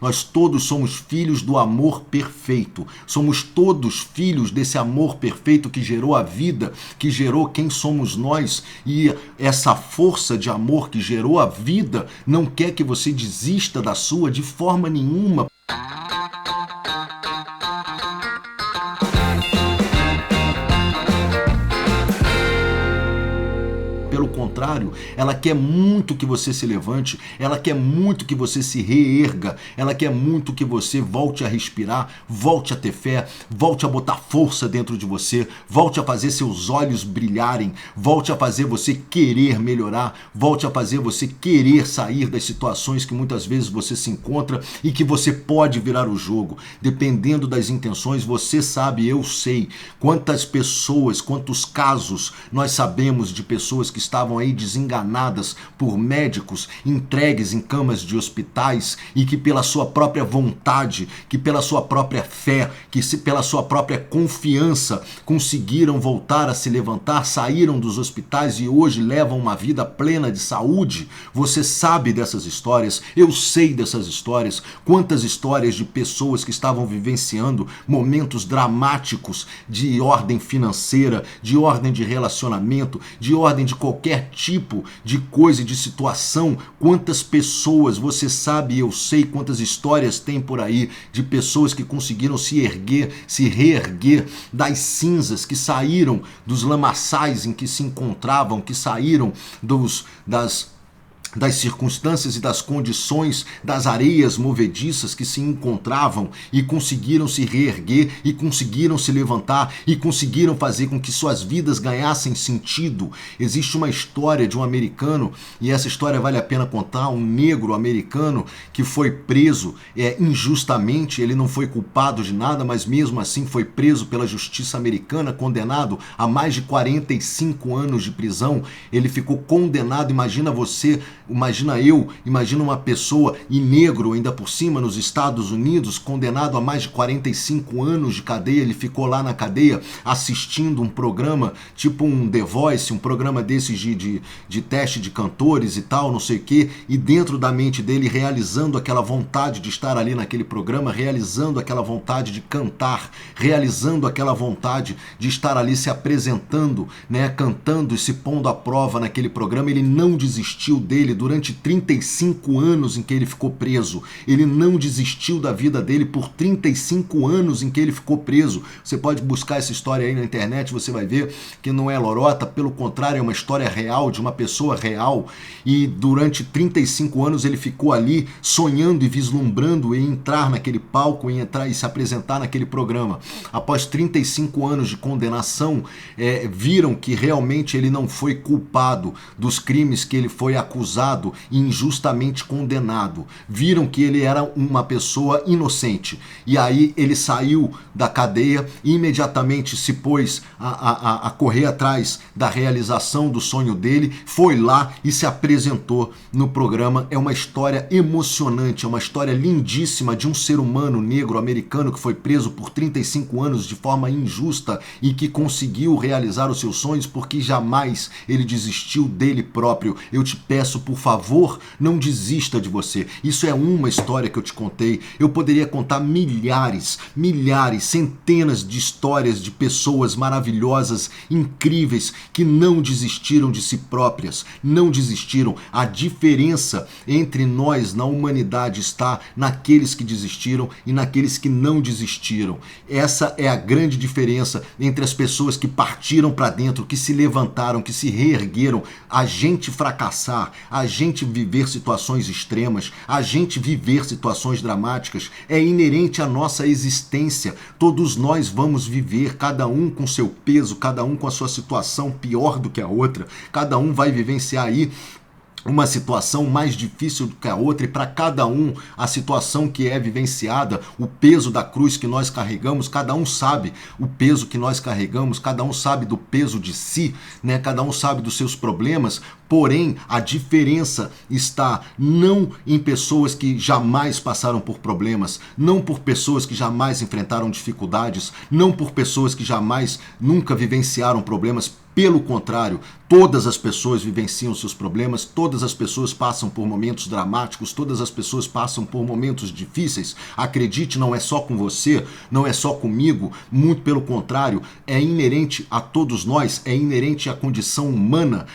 Nós todos somos filhos do amor perfeito. Somos todos filhos desse amor perfeito que gerou a vida, que gerou quem somos nós. E essa força de amor que gerou a vida não quer que você desista da sua de forma nenhuma. Pelo contrário, ela quer muito que você se levante, ela quer muito que você se reerga, ela quer muito que você volte a respirar, volte a ter fé, volte a botar força dentro de você, volte a fazer seus olhos brilharem, volte a fazer você querer melhorar, volte a fazer você querer sair das situações que muitas vezes você se encontra e que você pode virar o jogo. Dependendo das intenções, você sabe, eu sei, quantas pessoas, quantos casos nós sabemos de pessoas que estavam aí desenganadas por médicos, entregues em camas de hospitais e que pela sua própria vontade, que pela sua própria fé, pela sua própria confiança conseguiram voltar a se levantar, saíram dos hospitais e hoje levam uma vida plena de saúde. Você sabe dessas histórias, eu sei dessas histórias, quantas histórias de pessoas que estavam vivenciando momentos dramáticos de ordem financeira, de ordem de relacionamento, de ordem de qualquer tipo de coisa e de situação. Quantas pessoas, você sabe, eu sei quantas histórias tem por aí de pessoas que conseguiram se erguer, se reerguer das cinzas, que saíram dos lamaçais em que se encontravam, que saíram das circunstâncias e das condições das areias movediças que se encontravam e conseguiram se reerguer e conseguiram se levantar e conseguiram fazer com que suas vidas ganhassem sentido. Existe uma história de um americano, e essa história vale a pena contar, um negro americano que foi preso injustamente. Ele não foi culpado de nada, mas mesmo assim foi preso pela justiça americana, condenado a mais de 45 anos de prisão. Ele ficou condenado, imagina uma pessoa e negro ainda por cima nos Estados Unidos, condenado a mais de 45 anos de cadeia. Ele ficou lá na cadeia assistindo um programa tipo um The Voice, um programa desses de teste de cantores e tal, não sei o que, e dentro da mente dele realizando aquela vontade de estar ali naquele programa, realizando aquela vontade de cantar, realizando aquela vontade de estar ali se apresentando, né, cantando e se pondo à prova naquele programa. Ele não desistiu dele durante 35 anos em que ele ficou preso. Ele não desistiu da vida dele por 35 anos em que ele ficou preso. Você pode buscar essa história aí na internet, você vai ver que não é lorota, pelo contrário, é uma história real, de uma pessoa real. E durante 35 anos ele ficou ali sonhando e vislumbrando em entrar naquele palco, em entrar e se apresentar naquele programa. Após 35 anos de condenação, viram que realmente ele não foi culpado dos crimes que ele foi acusado e injustamente condenado. Viram que ele era uma pessoa inocente. E aí ele saiu da cadeia e imediatamente se pôs a correr atrás da realização do sonho dele, foi lá e se apresentou no programa. É uma história emocionante, é uma história lindíssima de um ser humano negro americano que foi preso por 35 anos de forma injusta e que conseguiu realizar os seus sonhos porque jamais ele desistiu dele próprio. Eu te peço, por favor, não desista de você. Isso é uma história que eu te contei. Eu poderia contar milhares, centenas de histórias de pessoas maravilhosas, incríveis, que não desistiram de si próprias, não desistiram. A diferença entre nós na humanidade está naqueles que desistiram e naqueles que não desistiram. Essa é a grande diferença entre as pessoas que partiram para dentro, que se levantaram, que se reergueram. A gente fracassar, a gente viver situações extremas, a gente viver situações dramáticas é inerente à nossa existência. Todos nós vamos viver, cada um com seu peso, cada um com a sua situação pior do que a outra, cada um vai vivenciar aí uma situação mais difícil do que a outra, e para cada um a situação que é vivenciada, o peso da cruz que nós carregamos, cada um sabe o peso que nós carregamos, cada um sabe do peso de si, né? Cada um sabe dos seus problemas. Porém, a diferença está não em pessoas que jamais passaram por problemas, não por pessoas que jamais enfrentaram dificuldades, não por pessoas que jamais, nunca vivenciaram problemas. Pelo contrário, todas as pessoas vivenciam seus problemas, todas as pessoas passam por momentos dramáticos, todas as pessoas passam por momentos difíceis. Acredite, não é só com você, não é só comigo, muito pelo contrário, é inerente a todos nós, é inerente à condição humana.